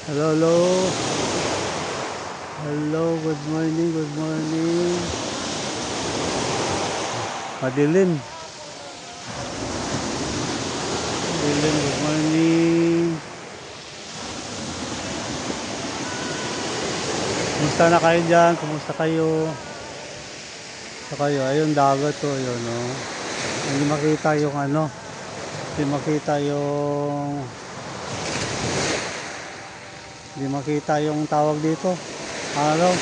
Hello, hello. Hello, good morning, good morning. Madilim. Madilim, good morning. Kumusta na kayo dyan? Kumusta kayo? Kumusta kayo? Ayun, dagat to. Ayun, no? Hindi makita yung ano. Hindi makita yung... Hindi makita yung tawag dito. Araw.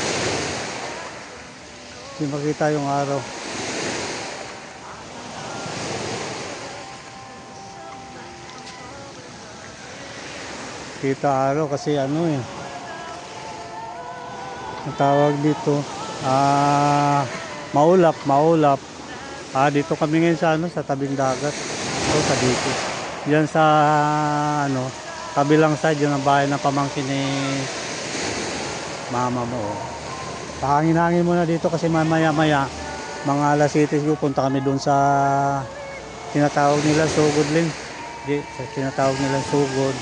Hindi makita yung araw. Kita araw kasi ano eh. Ang tawag dito. Maulap. Dito kami ngayon sa ano, sa tabing dagat. Ito sa dito. Diyan sa ano, kabilang side yun ang bahay ng pamangkin ni mama mo. Pahangin-hangin muna dito kasi mamaya-maya mga alas 7 punta kami doon sa tinatawag nila Sugod Lin. Sa tinatawag nila Sugod.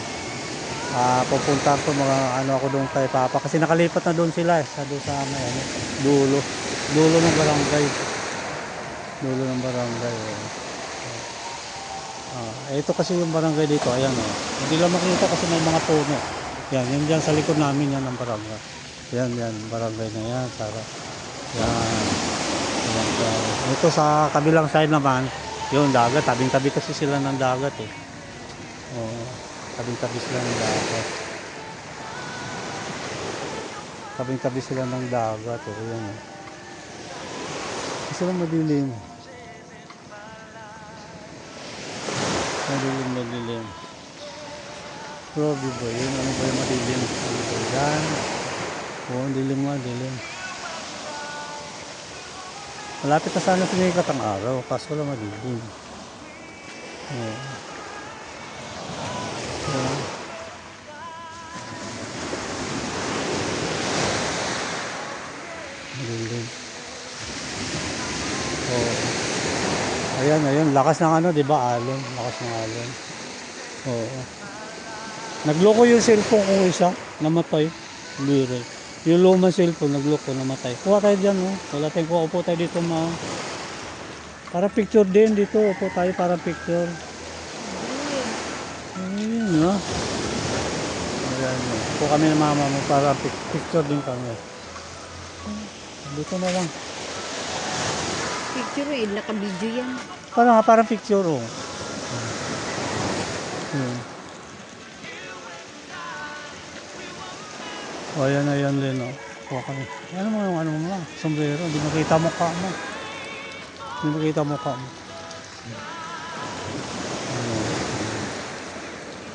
Pupunta ko mga ano ako doon kay Papa kasi nakalipat na doon sila sa doon sa may ano, dulo ng barangay. Dulo ng barangay. Ito kasi yung barangay dito, ayan oh. Hindi lang makita kasi may mga puno. Yan, yan dyan sa likod namin yan ang barangay. Yan, barangay na yan, Sara. Yan. Ito sa kabilang side naman, yung dagat, tabing-tabi kasi sila ng dagat eh. Oh, tabing-tabi sila ng dagat. Tabing-tabi sila ng dagat, oh, yan eh. Kasi lang madilim. Madilim. Grabe ba yun? Ano ba yung madilim? Ano ba yan? Oo, dilim. Malapit na sana sumikat ang araw, kaso lang madilim. Oo. Oo. Madilim. Oo. Ayan, lakas ng ano, di ba? Alon. Lakas ng alon. Oo. Nagloko yung cellphone kong isa, namatay. Biro. Yung lumang cellphone, nagloko, namatay. Kuha tayo dyan, oh. Wala tayong kuha. Upo tayo dito, ma. Para picture din dito. Upo tayo para picture. Ayun, no? Ayan, no? Upo kami ng mama mo para picture din kami. Dito na lang. Picture eh, naka-video yan. Parang picture, oh. O, ayan din, oh. Kuha kami. Ano mo yung ano mo, sombrero. Hindi makita mukha mo.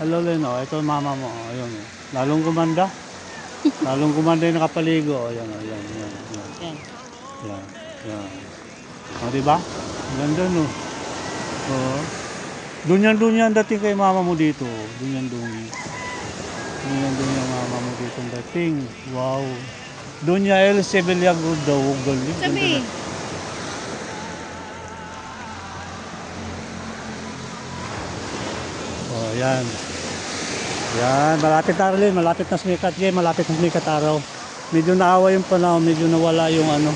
Hello, Leno. Ito mama mo. Ayun. Lalong gumanda. Lalong gumanda yung nakapaligo. Ayan. Yan. O, diba? Ganda, no? Oo. Dunyan dating kay mama mo dito. Dunyan yung mama mo dito dating. Wow. Dunya El Sebellago daw. Galing. Sabi. Oh, yan. Malapit na rin. Malapit na sumikat araw. Medyo naawa yung panahon. Medyo nawala yung ano.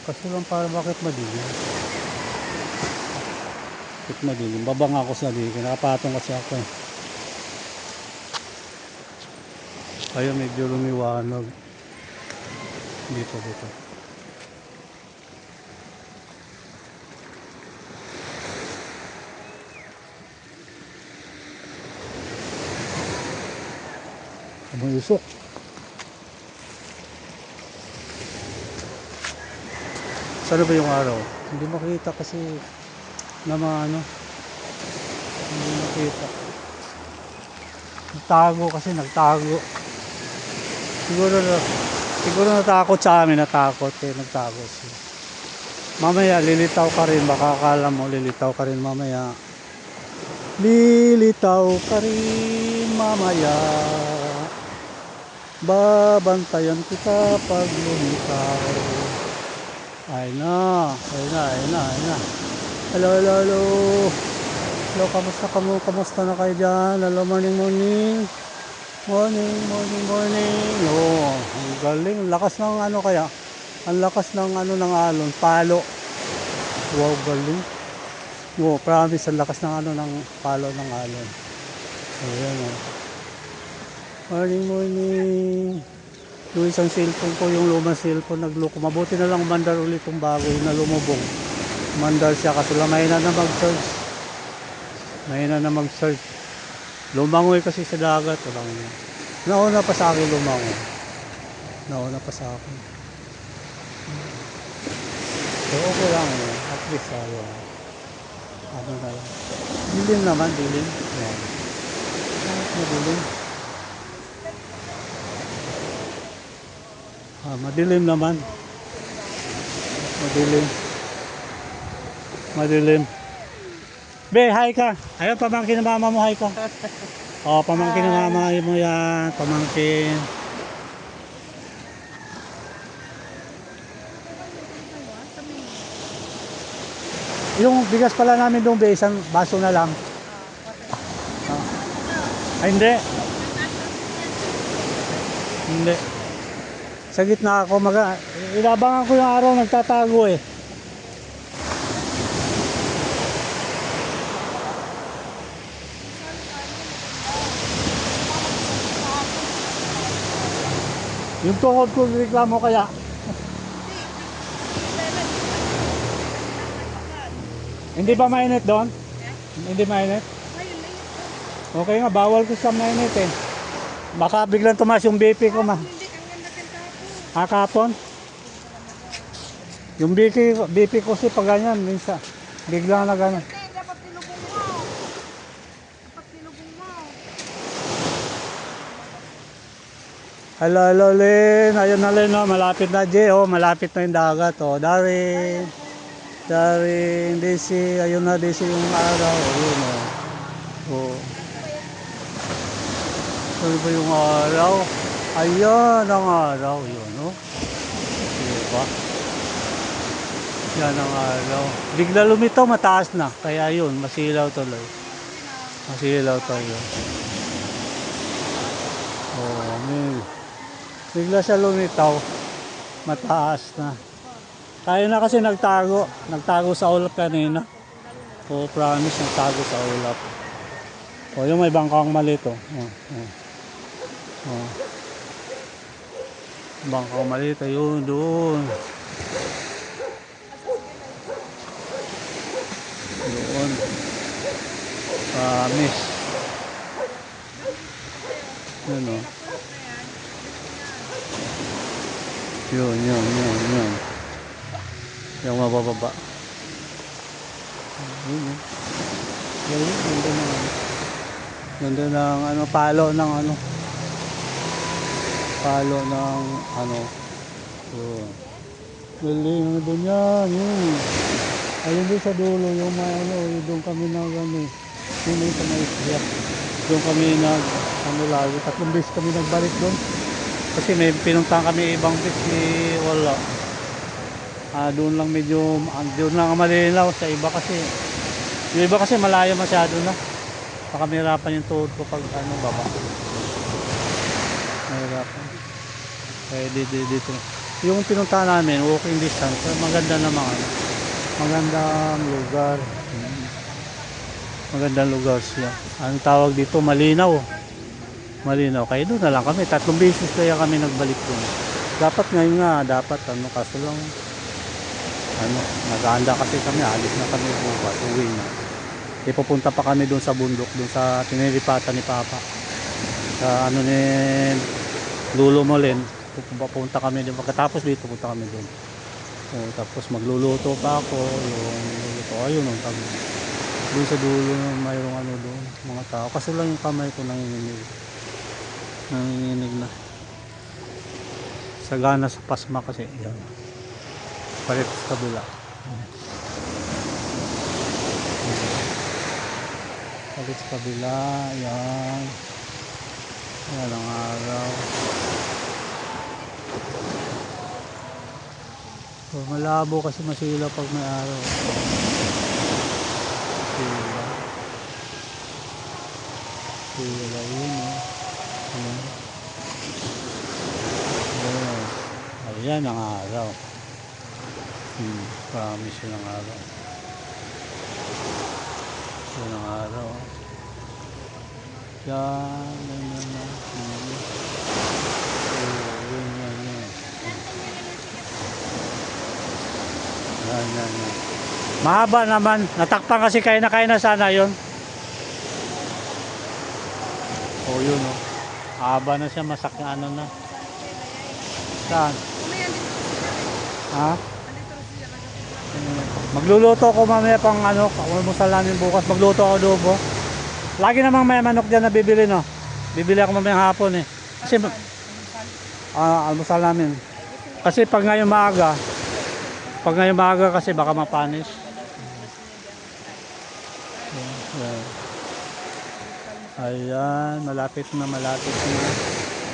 Kasi lang para bakit madilim? Babang ako sa dito. Nakapatong kasi ako eh. Kaya medyo lumiwanag. Dito. Abang usok. Saan ba yung araw? Hindi makita kasi na mga ano. Hindi makita. Nagtago. Siguro natakot sa amin, nagtago siya. Mamaya lilitaw ka rin, baka akala mo lilitaw ka rin mamaya. Babantayan kita pag lumitaw. Ayun na. Hello. Hello, kamusta na kayo dyan? Hello, morning. Morning. Oh, ang galing. Lakas ng ano kaya? Ang lakas ng ano ng alon, palo. Wow, galing. Wow, promise, ang lakas ng ano ng palo ng alon. Ayan, oh. Morning. Yung isang cellphone ko, yung lumang cellphone, nagloko. Mabuti na lang umandar ulit yung bago, yung nalumubog. Umandar siya kasi mahina na mag-charge. Lumangoy kasi sa dagat. Nauna pa sa akin lumangoy. So okay lang. At least ano na lang. Dilim naman. Yan. Madilim. Madilim naman. Madilim. Be, hi ka. Ayun, pamangkin na mama mo, hi ka. Oh, pamangkin na mama mo yan. Pamangkin. Yung bigas pala namin doon, be, isang baso na lang. Ay, hindi. Sa gitna ako, inabangan ko yung araw, nagtatago eh. Yung tuhod ko, reklamo kaya. Hindi ba mainit doon? Hindi mainit? Okay nga, bawal ko sa mainit eh. Baka biglang tumaas yung BP ko ma. Kapon? Yung BP ko kasi pag ganyan, minsan. Biglang na gano'n. Dapat tinubong mo. Hello, Lin. Ayun na, Lin, oh. Malapit na, Jay. Oh, malapit na yung dagat. Oh, Darin, DC. Ayun na, DC yung araw. Ayun, oh. Oh. Ano ba yung araw? Ayan ang araw. Yun, oh. Diba? Yan ang araw. Bigla lumitaw, mataas na. Kaya yun, masilaw tuloy. Oh, may. Bigla siya lumitaw, mataas na. Tayo na kasi nagtago sa ulap kanina. Oh, promise, nagtago sa ulap. Oh, yung may bangkang maliit, oh. Bangkang maliit, ayun, doon. Promise. Yun, oh. Yun. Yung mabababa. Yun. Ganda ng ano, palo ng ano. Yun. Galing, ano doon yan. Yun. Ayun doon sa dulo, yung may ano, doon kami yun sa may isya. Doon kami lagi. 3 beses kami nagbalik doon. Kasi may pinuntahan kami ibang beses, wala. Doon lang doon lang malinaw sa iba kasi. Yung iba kasi malayo masyado na. Baka mahirapan yung tuhod ko pag baba. Mahirapan. Kaya dito. Yung pinuntahan namin, walking distance, maganda naman. Magandang lugar siya. Ang tawag dito, malinaw. Kaya doon na lang kami. 3 beses kaya kami nagbalik doon. Dapat ngayon kaso lang, nag-aanda kasi kami, alis na kami bukas, uwi na. Ipupunta pa kami doon sa bundok, doon sa tiniripatan ni Papa. Sa ni Lulo Molen, pupunta kami doon. Pagkatapos dito, punta kami doon. Tapos magluluto pa ako, ayun, doon sa dulo, mayroong doon, mga tao. Kasi lang yung kamay ko nanginginig na. Sagana sa pasma kasi, yan. Palit sa kabila. Yan. Yan ang araw. Malabo kasi masila pag may araw. Wala yun, oh. Ayan. Ayan ang araw. Promise yun ang araw. Yun ang araw. Yan. Yan. Mahaba naman. Natakpan kasi kaya na sana yun. Oh, yun, oh. Haba na siya. Masak na ano na. Saan? Ha? Magluluto ako mamaya pang ano, almusal namin bukas. Magluto ako adobo. Lagi namang may manok dyan na bibili, no? Bibili ako mamaya hapon, eh. Kasi, almusal namin. Kasi pag ngayon maaga kasi baka mapanis. Ayan, malapit na.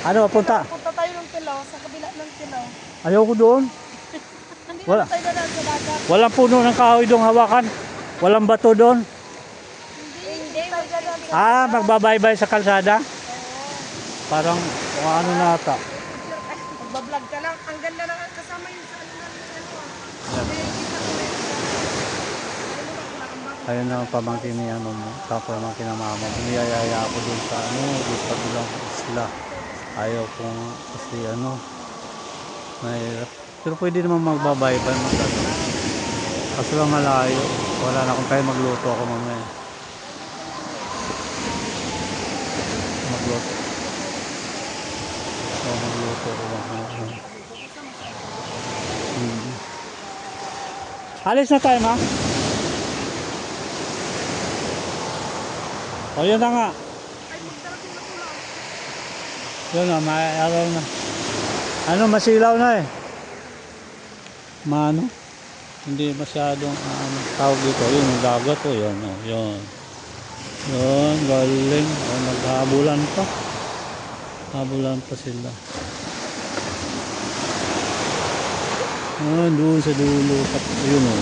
Ano, punta? Punta tayo ng Tilaw, sa kabila ng Tilaw. Ayoko doon. Hindi Wala. tayo na sa dagat. Walang puno ng kahoy doon hawakan. Walang bato doon. Hindi tayo na sa Magbabaybay sa kalsada. Parang kung ano nata. magbablog ka lang. Ang ganda na kasama yung sa ano. Ayun na ang pamangkin ni ano mo. Tapos pamangkin ng mama mo. Niyayaya ako doon sa ano. Doon sa bilang isla. Ayaw ko nga. Kasi ano. Mahirap. Pero pwede naman magbabaybay. Kasi lang malayo. Wala na akong tayo magluto ako mamaya. Magluto ako mamaya. Alis na tayo, ma? O, yun na nga. Yun na, may araw na. Ano, masilaw na eh. Maano? Hindi masyadong tawag dito. Yun, yung dagat o. Yun, o. Yun. Yun, galing. O, naghabulan pa. Habulan pa sila. Doon sa dulo. Yun o.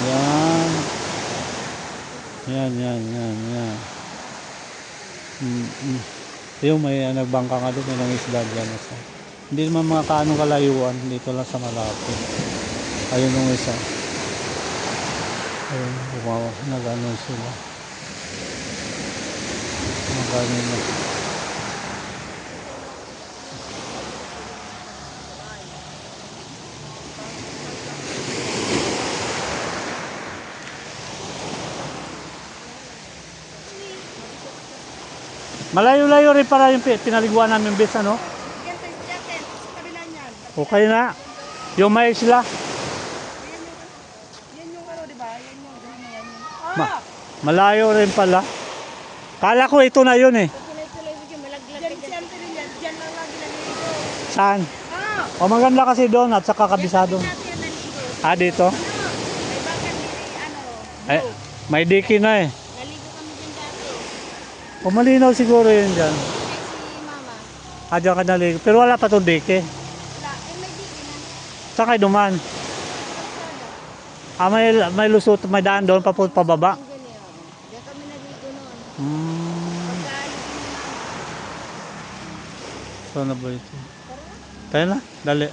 Yan. Yung may nagbangka nga doon. May nangisda dyan. Hindi naman mga kaanong kalayuan. Dito lang sa malapit. Ayun yung isa. Ayun. Nag-ano sila. Nag-ano na. Malayo-layo rin para yung pinaliguan namin base, ano? Yan tayo sa kabila niyan. Okay na. Yung may isla. Yan yung ano, di ba? Yan yung green na yan. Malayo rin pala. Kala ko ito na yun eh. Tuloy-tuloy mo dyan, malaglag ka dyan. Dyan lang lagi naligo. Saan? O maganda kasi doon at saka kabisado. Dito? May bakit ano, May diki na eh. naligo kami dyan dati. O malinaw siguro yun dyan. Si mama. Diyan ka naligo. Pero wala pa itong diki. Wala, may diki na. Saan kayo duman? May lusot, may daan doon pababa. Diyan kami naligo noon. Hmm. Pagka Saan na ba ito? Tayo na, dali.